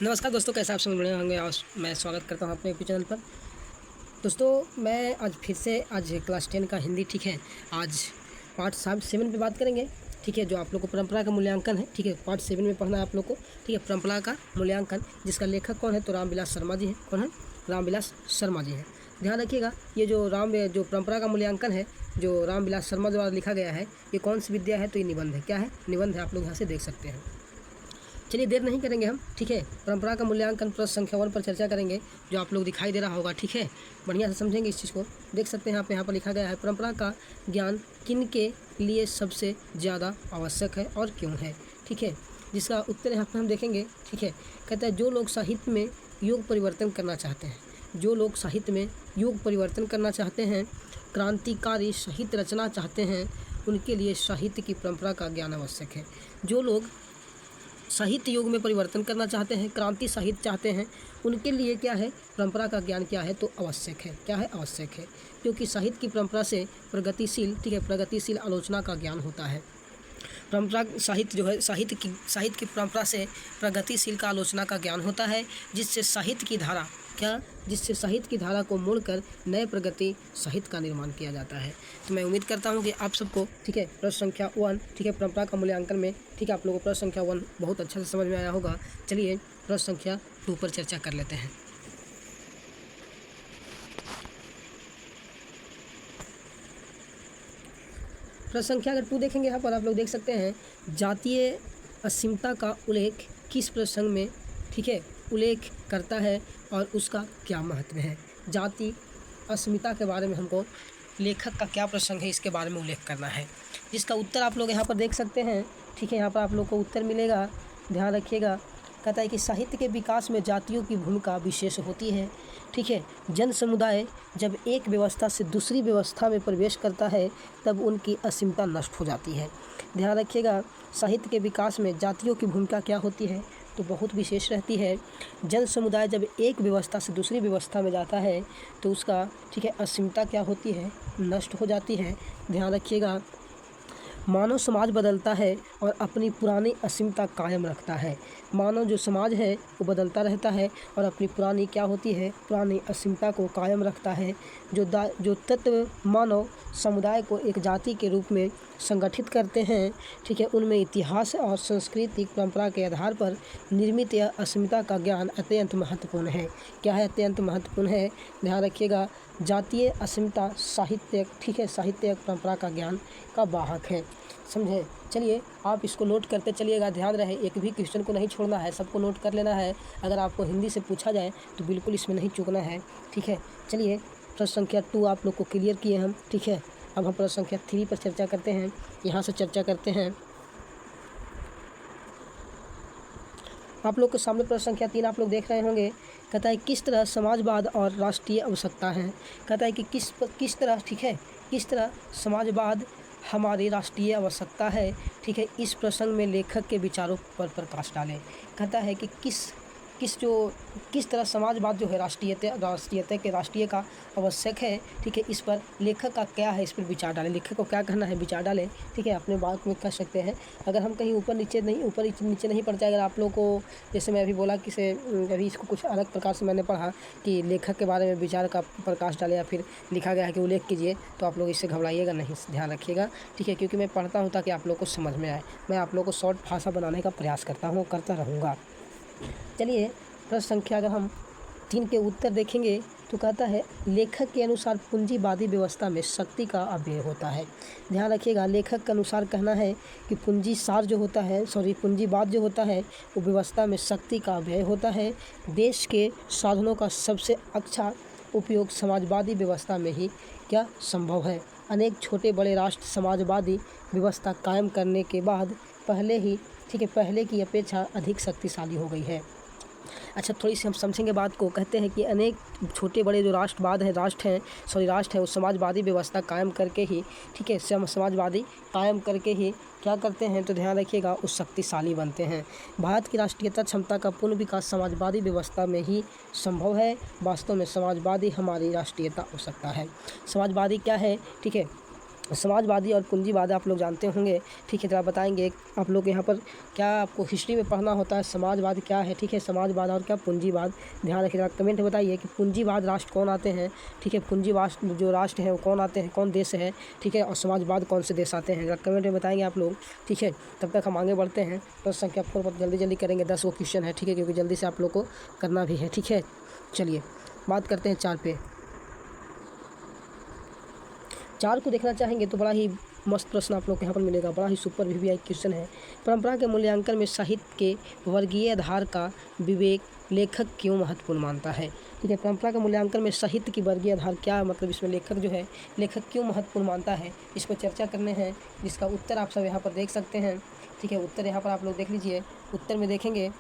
नमस्कार दोस्तों, कैसे आप सब बने होंगे और मैं स्वागत करता हूं अपने यूट्यूब चैनल पर। दोस्तों मैं आज फिर से क्लास 10 का हिंदी, ठीक है, आज पार्ट 7 पे बात करेंगे। ठीक है, जो आप लोग को परंपरा का मूल्यांकन है, ठीक है, पार्ट 7 में पढ़ना है आप लोग को। ठीक है, परंपरा का मूल्यांकन, जिसका लेखक कौन है तो रामविलास शर्मा जी हैं। कौन है? रामविलास शर्मा जी हैं। ध्यान रखिएगा, ये जो परंपरा का मूल्यांकन है, जो रामविलास शर्मा द्वारा लिखा गया है, ये कौन सी विद्या है तो ये निबंध है। क्या है? निबंध है। आप लोग यहाँ से देख सकते हैं। चलिए देर नहीं करेंगे हम, ठीक है, परंपरा का मूल्यांकन प्रश्न संख्या 1 पर चर्चा करेंगे, जो आप लोग दिखाई दे रहा होगा। ठीक है, बढ़िया से समझेंगे इस चीज़ को। देख सकते हैं यहाँ पर लिखा गया है, परंपरा का ज्ञान किन के लिए सबसे ज़्यादा आवश्यक है और क्यों है। ठीक है, जिसका उत्तर यहाँ पर हम देखेंगे। ठीक है, कहता है जो लोग साहित्य में युग परिवर्तन करना चाहते हैं, जो लोग साहित्य में युग परिवर्तन करना चाहते हैं, क्रांतिकारी साहित्य रचना चाहते हैं, उनके लिए साहित्य की परंपरा का ज्ञान आवश्यक है। जो लोग साहित्य युग में परिवर्तन करना चाहते हैं, क्रांति साहित्य चाहते हैं, उनके लिए क्या है? परंपरा का ज्ञान क्या है तो आवश्यक है। क्या है? आवश्यक है, क्योंकि साहित्य की परंपरा से प्रगतिशील, ठीक है, प्रगतिशील आलोचना का ज्ञान होता है। परंपरा साहित्य जो है, साहित्य की परंपरा से प्रगतिशील का आलोचना का ज्ञान होता है, जिससे साहित्य की धारा को मोड़कर नए प्रगति साहित्य का निर्माण किया जाता है। तो मैं उम्मीद करता हूं कि आप सबको, ठीक है, प्रश्न संख्या 1, ठीक है, परंपरा का मूल्यांकन में, ठीक है, आप लोगों को प्रश्न संख्या 1 बहुत अच्छा से समझ में आया होगा। चलिए प्रश्न संख्या 2 पर चर्चा कर लेते हैं। प्रश्न संख्या अगर 2 देखेंगे, यहाँ पर आप लोग देख सकते हैं, जातीय असीमता का उल्लेख किस प्रसंग में, ठीक है, उल्लेख करता है और उसका क्या महत्व है। जाति अस्मिता के बारे में हमको लेखक का क्या प्रसंग है, इसके बारे में उल्लेख करना है, जिसका उत्तर आप लोग यहाँ पर देख सकते हैं। ठीक है, यहाँ पर आप लोग को उत्तर मिलेगा, ध्यान रखिएगा। कहता है कि साहित्य के विकास में जातियों की भूमिका विशेष होती है। ठीक है, जन समुदाय जब एक व्यवस्था से दूसरी व्यवस्था में प्रवेश करता है, तब उनकी असीमता नष्ट हो जाती है। ध्यान रखिएगा, साहित्य के विकास में जातियों की भूमिका क्या होती है तो बहुत विशेष रहती है। जन समुदाय जब एक व्यवस्था से दूसरी व्यवस्था में जाता है तो उसका, ठीक है, असीमता क्या होती है? नष्ट हो जाती है। ध्यान रखिएगा, मानव समाज बदलता है और अपनी पुरानी असीमता कायम रखता है। मानव जो समाज है वो बदलता रहता है और अपनी पुरानी क्या होती है? पुरानी असीमता को कायम रखता है। जो तत्व मानव समुदाय को एक जाति के रूप में संगठित करते हैं, ठीक है, उनमें इतिहास और सांस्कृतिक परंपरा के आधार पर निर्मित यह अस्मिता का ज्ञान अत्यंत महत्वपूर्ण है। क्या है? अत्यंत महत्वपूर्ण है। ध्यान रखिएगा, जातीय अस्मिता साहित्य, ठीक है, साहित्यिक परंपरा का ज्ञान का वाहक है। समझे? चलिए आप इसको नोट करते चलिएगा, ध्यान रहे, एक भी क्वेश्चन को नहीं छोड़ना है, सबको नोट कर लेना है। अगर आपको हिंदी से पूछा जाए तो बिल्कुल इसमें नहीं चूकना है। ठीक है, चलिए प्रश्न संख्या 2 आप लोग को क्लियर किए हम। ठीक है, अब हम प्रश्न संख्या 3 पर चर्चा करते हैं। यहाँ से चर्चा करते हैं। आप लोग के सामने प्रश्न संख्या 3 आप लोग देख रहे होंगे। कहता है किस तरह समाजवाद और राष्ट्रीय आवश्यकता है। कहता है कि किस तरह, ठीक है, किस तरह समाजवाद हमारी राष्ट्रीय आवश्यकता है। ठीक है, इस प्रसंग में लेखक के विचारों पर प्रकाश डालें। कहता है कि किस तरह समाजवाद जो है राष्ट्रीय का आवश्यक है। ठीक है, इस पर लेखक का क्या है, इस पर विचार डालें। लेखक को क्या करना है? विचार डालें। ठीक है, अपने बात में कह सकते हैं। अगर हम कहीं ऊपर नीचे नहीं पढ़ते, अगर आप लोग को, जैसे मैं अभी बोला कि अभी इसको कुछ अलग प्रकार से मैंने पढ़ा कि लेखक के बारे में विचार का प्रकाश डालें या फिर लिखा गया है कि उल्लेख कीजिए, तो आप लोग इससे घबराइएगा नहीं, ध्यान रखिएगा। ठीक है, क्योंकि मैं पढ़ता हूँ ताकि आप लोग को समझ में आए। मैं आप लोग को शॉर्ट भाषा बनाने का प्रयास करता हूँ, करता रहूँगा। चलिए प्रश्न संख्या अगर हम 3 के उत्तर देखेंगे तो कहता है लेखक के अनुसार पूंजीवादी व्यवस्था में शक्ति का अव्यय होता है। ध्यान रखिएगा, लेखक के अनुसार कहना है कि पूंजीवाद जो होता है वो व्यवस्था में शक्ति का अव्यय होता है। देश के साधनों का सबसे अच्छा उपयोग समाजवादी व्यवस्था में ही क्या संभव है। अनेक छोटे बड़े राष्ट्र समाजवादी व्यवस्था कायम करने के बाद पहले की अपेक्षा अधिक शक्तिशाली हो गई है। अच्छा, थोड़ी सी हम समझेंगे बात को। कहते हैं कि अनेक छोटे बड़े जो राष्ट्र है वो समाजवादी व्यवस्था कायम करके ही, ठीक है, समाजवादी कायम करके ही क्या करते हैं तो ध्यान रखिएगा, उस शक्तिशाली बनते हैं। भारत की राष्ट्रीयता क्षमता का पूर्ण विकास समाजवादी व्यवस्था में ही संभव है। वास्तव में समाजवादी हमारी राष्ट्रीयता आवश्यकता है। समाजवादी क्या है? ठीक है, समाजवादी और पूंजीवाद आप लोग जानते होंगे, ठीक है। तो आप बताएंगे आप लोग यहाँ पर क्या आपको हिस्ट्री में पढ़ना होता है, समाजवाद क्या है, ठीक है, समाजवाद और क्या पूंजीवाद। ध्यान रखिएगा, कमेंट बताइए कि पूंजीवाद राष्ट्र कौन आते हैं, ठीक है, पूंजीवाद जो राष्ट्र है वो कौन आते हैं, कौन देश है, ठीक है, और समाजवाद कौन से देश आते हैं, कमेंट में बताएंगे आप लोग, ठीक है। तब तक हम आगे बढ़ते हैं, प्रश्न संख्या 4 पर जल्दी करेंगे, 10 वो क्वेश्चन है, ठीक है, क्योंकि जल्दी से आप लोग को करना भी है, ठीक है। चलिए बात करते हैं 4 पे। 4 को देखना चाहेंगे तो बड़ा ही मस्त प्रश्न आप लोग को यहाँ पर मिलेगा, बड़ा ही सुपर VVI क्वेश्चन है। परंपरा के मूल्यांकन में साहित्य के वर्गीय आधार का विवेक लेखक क्यों महत्वपूर्ण मानता है, ठीक है। परंपरा के मूल्यांकन में साहित्य की वर्गीय आधार क्या, मतलब इसमें लेखक जो है, लेखक क्यों महत्वपूर्ण मानता है, इस पर चर्चा करने हैं, जिसका उत्तर आप सब यहाँ पर देख सकते हैं, ठीक है। उत्तर यहाँ पर आप लोग देख लीजिए। उत्तर में देखेंगे,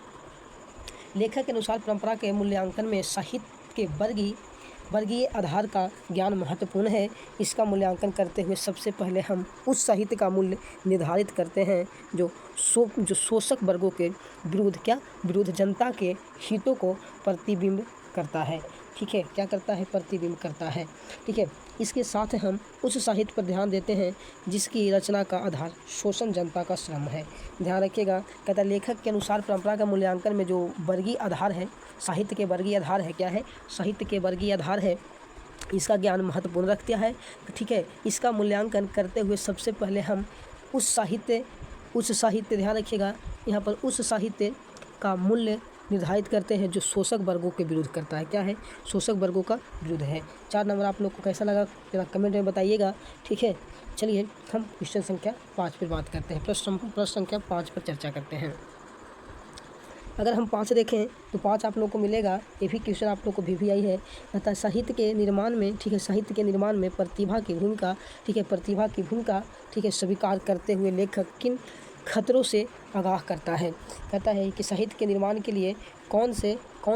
लेखक के अनुसार परंपरा के मूल्यांकन में साहित्य के वर्गीय आधार का ज्ञान महत्वपूर्ण है। इसका मूल्यांकन करते हुए सबसे पहले हम उस साहित्य का मूल्य निर्धारित करते हैं जो शोषक वर्गों के विरुद्ध जनता के हितों को प्रतिबिंब करता है, ठीक है, क्या करता है, प्रतिबिंब करता है, ठीक है। इसके साथ हम उस साहित्य पर ध्यान देते हैं जिसकी रचना का आधार शोषण जनता का श्रम है। ध्यान रखिएगा, कहता है लेखक के अनुसार परंपरा का मूल्यांकन में जो वर्गीय आधार है, साहित्य के वर्गीय आधार है, क्या है, साहित्य के वर्गीय आधार है, इसका ज्ञान महत्वपूर्ण रखता है, ठीक है। इसका मूल्यांकन करते हुए सबसे पहले हम उस साहित्य ध्यान रखिएगा यहाँ पर, उस साहित्य का मूल्य निर्धारित करते हैं जो शोषक वर्गों के विरुद्ध करता है, क्या है, शोषक वर्गों का विरुद्ध है। 4 नंबर आप लोग को कैसा लगा जरा कमेंट में बताइएगा, ठीक है। चलिए हम क्वेश्चन संख्या 5 पर बात करते हैं, प्रश्न संख्या 5 पर चर्चा करते हैं। अगर हम 5 देखें तो 5 आप लोग को मिलेगा, ये भी क्वेश्चन आप लोग को VVI है, कहता है साहित्य के निर्माण में, ठीक है, साहित्य के निर्माण में प्रतिभा की भूमिका, ठीक है, प्रतिभा की भूमिका, ठीक है, स्वीकार करते हुए लेखक किन खतरों से आगाह करता है। कहता है कि साहित्य के निर्माण के लिए कौन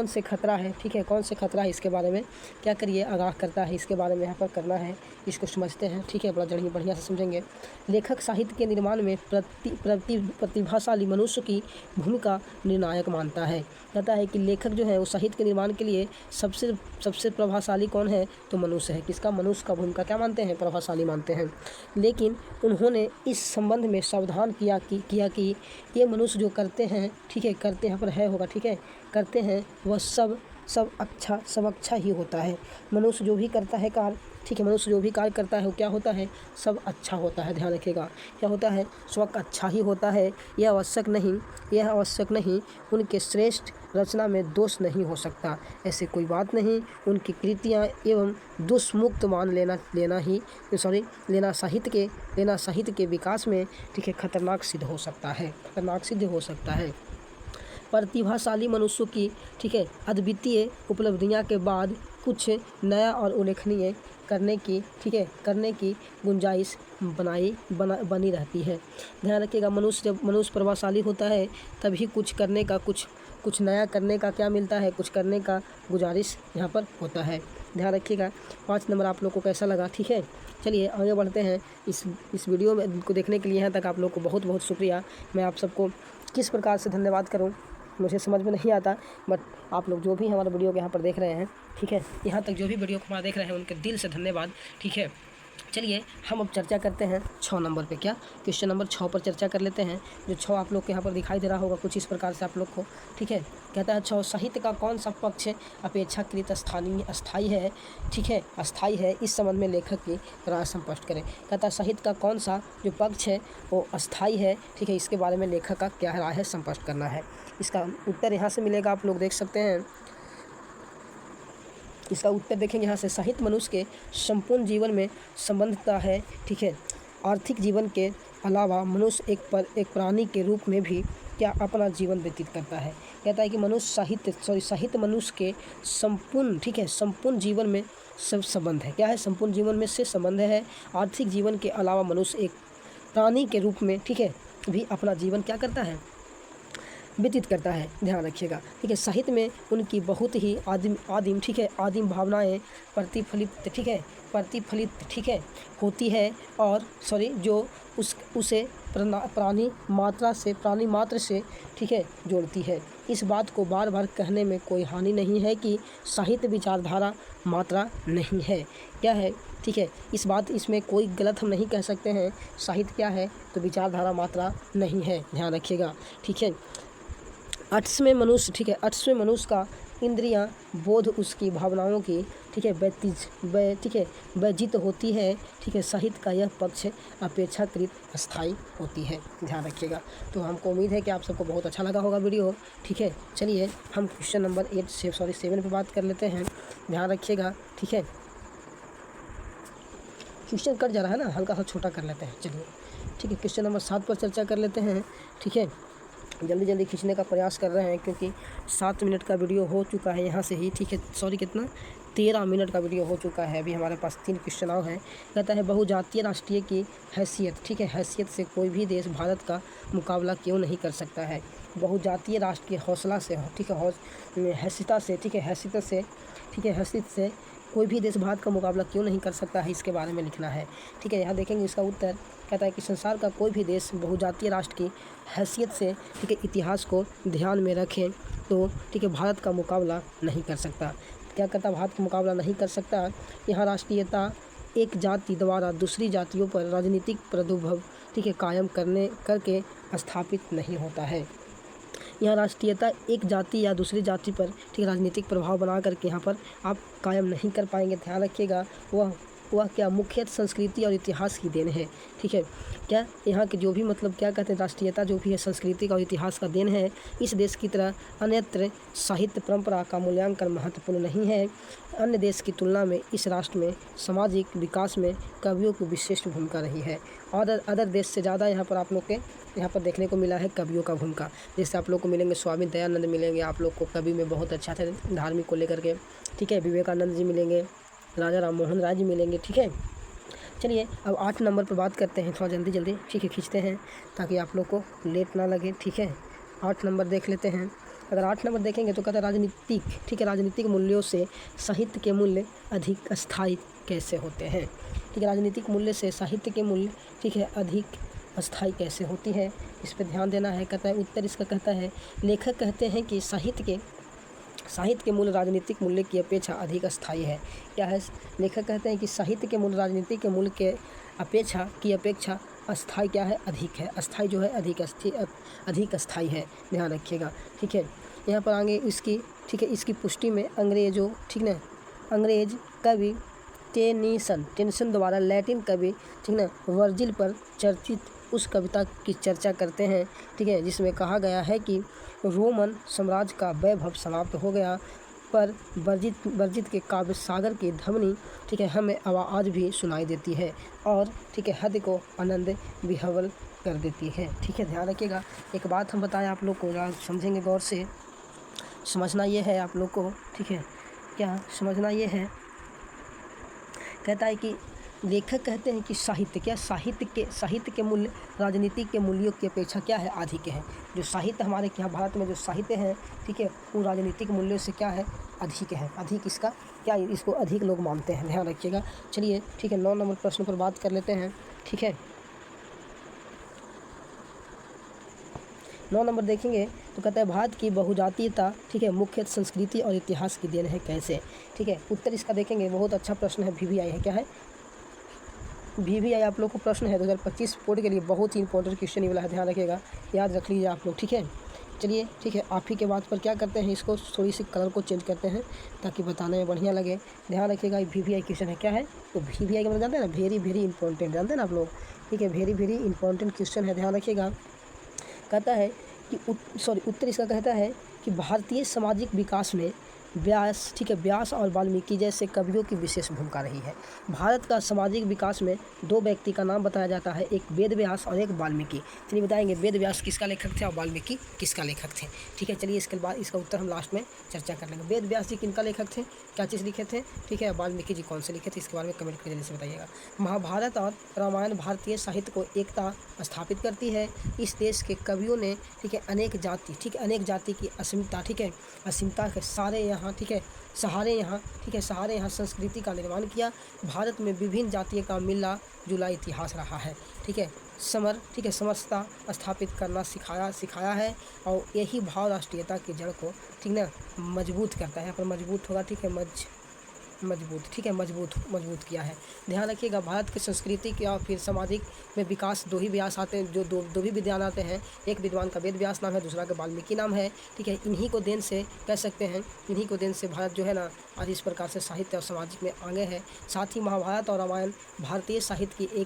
से खतरा है, ठीक है, कौन से खतरा है, इसके बारे में क्या करिए आगाह करता है, इसके बारे में यहाँ पर करना है, इसको समझते हैं, ठीक है, बड़ा बढ़िया से समझेंगे। लेखक साहित्य के निर्माण में प्रतिभाशाली मनुष्य की भूमिका निर्णायक मानता है। कहता है कि लेखक जो है वो साहित्य के निर्माण के लिए सबसे प्रभावशाली कौन है, तो मनुष्य है। किसका, मनुष्य का भूमिका क्या मानते हैं, प्रभावशाली मानते हैं। लेकिन उन्होंने इस संबंध में सावधान किया कि ये मनुष्य जो करते हैं, ठीक है, करते यहाँ पर है होगा, ठीक है, करते हैं वह सब अच्छा ही होता है। मनुष्य जो भी करता है कार्य, ठीक है, मनुष्य जो भी कार्य करता है वो क्या होता है, सब अच्छा होता है। ध्यान रखिएगा, क्या होता है, सब अच्छा ही होता है। यह आवश्यक नहीं, उनके श्रेष्ठ रचना में दोष नहीं हो सकता, ऐसे कोई बात नहीं। उनकी कृतियाँ एवं दोषमुक्त मान लेना साहित्य के विकास में, ठीक है, खतरनाक सिद्ध हो सकता है। प्रतिभाशाली मनुष्यों की, ठीक है, अद्वितीय उपलब्धियां के बाद कुछ नया और उल्लेखनीय करने की गुंजाइश बनी रहती है। ध्यान रखिएगा, जब मनुष्य प्रभावशाली होता है तभी कुछ नया करने का क्या मिलता है, कुछ करने का गुजारिश यहाँ पर होता है। ध्यान रखिएगा। 5 नंबर आप लोग को कैसा लगा, ठीक है। चलिए आगे बढ़ते हैं। इस वीडियो में को देखने के लिए यहाँ तक आप लोग को बहुत बहुत शुक्रिया। मैं आप सबको किस प्रकार से धन्यवाद करूँ मुझे समझ में नहीं आता, बट आप लोग जो भी हमारे वीडियो को यहाँ पर देख रहे हैं, ठीक है, यहाँ तक जो भी वीडियो को हमारा देख रहे हैं उनके दिल से धन्यवाद, ठीक है। चलिए हम अब चर्चा करते हैं 6 नंबर पे, क्या क्वेश्चन नंबर 6 पर चर्चा कर लेते हैं। जो 6 आप लोग के यहाँ पर दिखाई दे रहा होगा कुछ इस प्रकार से आप लोग को, ठीक है। कहता है 6, साहित्य का कौन सा पक्ष अपेक्षाकृत अस्थायी है, ठीक है, अस्थायी है, इस संबंध में लेखक की राय स्पष्ट करें। कहता है साहित्य का कौन सा जो पक्ष है वो अस्थायी है, ठीक है, इसके बारे में लेखक का क्या राय है स्पष्ट करना है। इसका उत्तर यहाँ से मिलेगा, आप लोग देख सकते हैं। इसका उत्तर देखेंगे यहाँ से, साहित्य मनुष्य के संपूर्ण जीवन में संबंधता है, ठीक है। आर्थिक जीवन के अलावा मनुष्य एक प्राणी के रूप में भी क्या अपना जीवन व्यतीत करता है। कहता है कि साहित्य मनुष्य के संपूर्ण, ठीक है, संपूर्ण जीवन में सब संबंध है, क्या है, संपूर्ण जीवन में से संबंध है। आर्थिक जीवन के अलावा मनुष्य एक प्राणी के रूप में, ठीक है, भी अपना जीवन क्या करता है, व्यतीत करता है। ध्यान रखिएगा, ठीक है। साहित्य में उनकी बहुत ही आदिम, ठीक है, आदिम भावनाएं प्रतिफलित, ठीक है, होती है, और जो उसे प्राणी मात्र से ठीक है जोड़ती है। इस बात को बार बार कहने में कोई हानि नहीं है कि साहित्य विचारधारा मात्रा नहीं है। क्या है, ठीक है, इसमें कोई गलत हम नहीं कह सकते हैं। साहित्य क्या है, तो विचारधारा मात्रा नहीं है, ध्यान रखिएगा। ठीक है, 8वें मनुष्य, ठीक है, 8वें मनुष्य का इंद्रियां बोध उसकी भावनाओं की ठीक है व्यजित होती है। ठीक है, साहित्य का यह पक्ष अपेक्षाकृत अस्थायी होती है, ध्यान रखिएगा। तो हमको उम्मीद है कि आप सबको बहुत अच्छा लगा होगा वीडियो। ठीक है, चलिए हम क्वेश्चन नंबर 7 पे बात कर लेते हैं, ध्यान रखिएगा। ठीक है, क्वेश्चन कट जा रहा है ना, हल्का सा छोटा कर लेते हैं। चलिए ठीक है, क्वेश्चन नंबर 7 पर चर्चा कर लेते हैं। ठीक है, जल्दी खींचने का प्रयास कर रहे हैं क्योंकि 7 मिनट का वीडियो हो चुका है यहाँ से ही। ठीक है, सॉरी, कितना 13 मिनट का वीडियो हो चुका है। अभी हमारे पास 3 क्वेश्चन और हैं। कहता है बहुजातीय राष्ट्रीय की हैसियत, ठीक है, हैसियत से कोई भी देश भारत का मुकाबला क्यों नहीं कर सकता है। बहुजातीय राष्ट्र के हौसला से, ठीक है, हैसियत से, ठीक है, हैसियत से कोई भी देश भारत का मुकाबला क्यों नहीं कर सकता है, इसके बारे में लिखना है। ठीक है, यहाँ देखेंगे इसका उत्तर। कहता है कि संसार का कोई भी देश बहुजातीय राष्ट्र की हैसियत से, ठीक है, इतिहास को ध्यान में रखें तो ठीक है भारत का मुकाबला नहीं कर सकता। क्या करता, भारत का मुकाबला नहीं कर सकता। यहाँ राष्ट्रीयता एक जाति द्वारा दूसरी जातियों पर राजनीतिक प्रादुर्भाव, ठीक है, कायम करके स्थापित नहीं होता है। यहाँ राष्ट्रीयता एक जाति या दूसरी जाति पर ठीक राजनीतिक प्रभाव बना करके यहाँ पर आप कायम नहीं कर पाएंगे, ध्यान रखिएगा। वह क्या मुख्य संस्कृति और इतिहास की देन है। ठीक है, क्या यहाँ के जो भी मतलब क्या कहते हैं, राष्ट्रीयता जो भी है संस्कृति और इतिहास का देन है। इस देश की तरह अन्यत्र साहित्य परंपरा का मूल्यांकन महत्वपूर्ण नहीं है। अन्य देश की तुलना में इस राष्ट्र में सामाजिक विकास में कवियों की विशिष्ट भूमिका रही है। और अदर देश से ज़्यादा यहाँ पर आप लोग के यहाँ पर देखने को मिला है कवियों का भूमिका। जैसे आप लोग को मिलेंगे स्वामी दयानंद मिलेंगे, आप लोग को कवि में बहुत अच्छा थे धार्मिक को लेकर के। ठीक है, विवेकानंद जी मिलेंगे, राजा राम मोहन राय जी मिलेंगे। ठीक है, चलिए अब 8 नंबर पर बात करते हैं, थोड़ा जल्दी ठीक है खींचते हैं ताकि आप लोग को लेट ना लगे। ठीक है, 8 नंबर देख लेते हैं। अगर 8 नंबर देखेंगे तो कहता है राजनीतिक, ठीक है, राजनीतिक मूल्यों से साहित्य के मूल्य अधिक स्थायी कैसे होते हैं। ठीक है, राजनीतिक मूल्य से साहित्य के मूल्य, ठीक है, अधिक अस्थायी कैसे होती है, इस पर ध्यान देना है। कहता है उत्तर इसका कहता है लेखक कहते हैं कि साहित्य के मूल्य राजनीतिक मूल्य की अपेक्षा अधिक अस्थायी है। क्या है, लेखक कहते हैं कि साहित्य के मूल्य राजनीतिक के मूल्य के अपेक्षा अस्थायी क्या है, अधिक है। अस्थायी जो है अधिक अस्थायी है, ध्यान रखिएगा। ठीक है, यहाँ पर आगे इसकी, ठीक है, इसकी पुष्टि में अंग्रेज कवि टेनिसन द्वारा लैटिन कवि, ठीक ना, वर्जिल पर चर्चित उस कविता की चर्चा करते हैं। ठीक है, जिसमें कहा गया है कि रोमन साम्राज्य का वैभव समाप्त हो गया, पर वर्जित के काव्य सागर की ध्वनि, ठीक है, हमें आवाज़ भी सुनाई देती है और ठीक है हद को आनंद विह्वल कर देती है। ठीक है, ध्यान रखिएगा। एक बात हम बताएं आप लोग को, समझेंगे गौर से, समझना ये है आप लोग को। ठीक है, क्या समझना ये है, कहता है कि लेखक कहते हैं कि साहित्य के मूल्य राजनीतिक के मूल्यों की अपेक्षा क्या है, अधिक है। जो साहित्य हमारे यहाँ भारत में जो साहित्य है, ठीक है, वो राजनीतिक मूल्यों से क्या है, अधिक है। अधिक इसका क्या, इसको अधिक लोग मानते हैं, ध्यान रखिएगा। चलिए ठीक है, 9 नंबर प्रश्न पर बात कर लेते हैं। ठीक है, 9 नंबर देखेंगे तो कहता है भारत की बहुजातीयता, ठीक है, मुख्य संस्कृति और इतिहास की देन है कैसे। ठीक है, उत्तर इसका देखेंगे, बहुत अच्छा प्रश्न है, VVI है। क्या है, VVI आप लोग को प्रश्न है 2025 बोर्ड के लिए बहुत ही इंपॉर्टेंट क्वेश्चन ये वाला है, ध्यान रखिएगा, याद रख लीजिए आप लोग। ठीक है, चलिए ठीक है, आप ही के बात पर क्या करते हैं, इसको थोड़ी सी कलर को चेंज करते हैं ताकि बताने में बढ़िया लगे। ध्यान रखिएगा, VVI क्वेश्चन है। क्या है, तो VVI का मतलब जानते हैं ना, वेरी इंपॉर्टेंट, जानते हैं ना आप लोग। ठीक है, वेरी इंपॉर्टेंट क्वेश्चन है, ध्यान रखिएगा। कहता है कि उत्तर इसका कहता है कि भारतीय सामाजिक विकास में व्यास, ठीक है, व्यास और वाल्मीकि जैसे कवियों की विशेष भूमिका रही है। भारत का सामाजिक विकास में 2 व्यक्ति का नाम बताया जाता है, एक वेद व्यास और एक वाल्मीकि। चलिए बताएंगे वेद व्यास किसका लेखक थे और वाल्मीकि किसका लेखक थे। ठीक है, चलिए इसके बाद इसका उत्तर हम लास्ट में चर्चा कर लेंगे। वेद व्यास जी किनका लेखक थे, क्या चीज़ लिखे थे, ठीक है, वाल्मीकि जी कौन से लिखे थे, इसके बारे में कमेंट करके जल्दी से बताइएगा। महाभारत और रामायण भारतीय साहित्य को एकता स्थापित करती है। इस देश के कवियों ने, ठीक है, अनेक जाति की असीमता, ठीक है, असीमता के सहारे यहाँ संस्कृति का निर्माण किया। भारत में विभिन्न जातियों का मिला जुला इतिहास रहा है। ठीक है, ठीक है, समरसता स्थापित करना सिखाया है। और यही भाव राष्ट्रीयता की जड़ को, ठीक ना, मजबूत करता है। यहाँ पर मजबूत होगा, ठीक है, मजबूत, ठीक है, मजबूत किया है। ध्यान रखिएगा, भारत की संस्कृति के और फिर सामाजिक में विकास दो ही व्यास आते हैं, जो दो भी विद्वान आते हैं। एक विद्वान का वेद व्यास नाम है, दूसरा का वाल्मीकि नाम है, ठीक है। इन्हीं को देन से कह सकते हैं, इन्हीं को देन से भारत जो है ना आज इस प्रकार से साहित्य और सामाजिक में आगे है। साथ ही महाभारत और रामायण भारतीय साहित्य की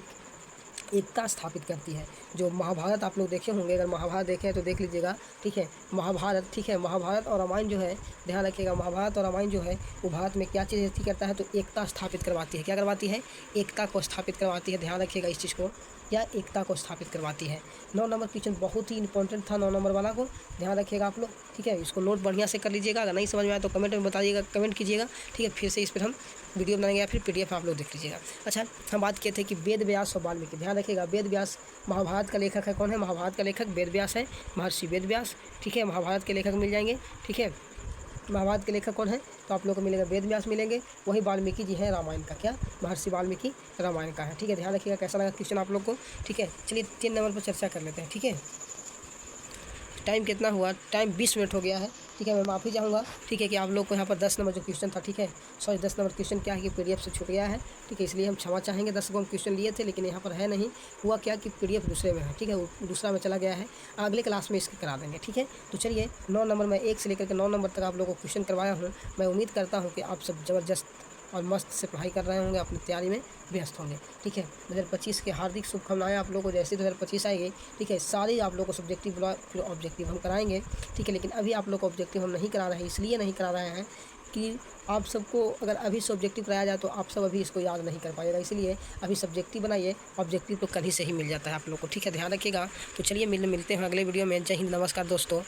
एकता स्थापित करती है। जो महाभारत आप लोग देखे होंगे, अगर महाभारत देखें तो देख लीजिएगा, ठीक है, महाभारत, ठीक है, महाभारत और रामायण जो है, ध्यान रखिएगा, महाभारत और रामायण जो है वो भारत में क्या चीज़ करता है, तो एकता स्थापित करवाती है। क्या करवाती है? एकता को स्थापित करवाती है। ध्यान रखिएगा इस चीज़ को, या एकता को स्थापित करवाती है। 9 नंबर क्वेश्चन बहुत ही इंपॉर्टेंट था, 9 नंबर वाला को ध्यान रखिएगा आप लोग, ठीक है। इसको नोट बढ़िया से कर लीजिएगा, अगर नहीं समझ में आया तो कमेंट में बताइएगा, कमेंट कीजिएगा, ठीक है। फिर से इस पर हम वीडियो बनाएंगे या फिर PDF आप लोग देख लीजिएगा। अच्छा, हम बात किए थे कि वेद व्यास और वाल्मीकि। ध्यान रखिएगा, वेद व्यास महाभारत का लेखक है। कौन है? महाभारत का लेखक वेद व्यास है, महर्षि वेद व्यास, ठीक है। महाभारत के लेखक मिल जाएंगे, ठीक है। महाभारत के लेखक कौन है? तो आप लोग को मिलेगा वेद व्यास मिलेंगे। वही वाल्मीकि जी हैं रामायण का, क्या? महर्षि वाल्मीकि रामायण का है, ठीक है। ध्यान रखिएगा कैसा लगा क्वेश्चन आप लोग को, ठीक है। चलिए 3 नंबर पर चर्चा कर लेते हैं, ठीक है। टाइम कितना हुआ? टाइम 20 मिनट हो गया है, ठीक है। मैं माफ़ी चाहूँगा, ठीक है, कि आप लोग को यहाँ पर 10 नंबर जो क्वेश्चन था, ठीक है, सॉरी 10 नंबर क्वेश्चन क्या है कि PDF से छूट गया है, ठीक है। इसलिए हम क्षमा चाहेंगे। 10 को हम क्वेश्चन लिए थे लेकिन यहाँ पर है नहीं। हुआ क्या कि PDF दूसरे में है, ठीक है, वो दूसरा में चला गया है। अगले क्लास में इसके करा देंगे, ठीक है। तो चलिए 9 नंबर में 1 से लेकर के 9 नंबर तक आप लोगों को क्वेश्चन करवाया हूँ। मैं उम्मीद करता हूँ कि आप सब ज़बरदस्त और मस्त से पढ़ाई कर रहे होंगे, अपनी तैयारी में व्यस्त होंगे, ठीक है। 2025 के हार्दिक शुभकामनाएं आप लोगों को। जैसे 2025 आएगी, ठीक है, सारी आप लोगों को सब्जेक्टिव फिर ऑब्जेक्टिव हम कराएंगे, ठीक है। लेकिन अभी आप लोग को ऑब्जेक्टिव हम नहीं करा रहे हैं, इसलिए नहीं करा रहे हैं कि आप सबको अगर अभी से ऑब्जेक्टिव कराया जाए तो आप सब अभी इसको याद नहीं कर पाएगा, इसलिए अभी सब्जेक्टिव बनाइए। ऑब्जेक्टिव तो कल ही से ही मिल जाता है आप लोग को, ठीक है। ध्यान रखिएगा। तो चलिए मिलते हैं अगले वीडियो में। जय हिंद, नमस्कार दोस्तों।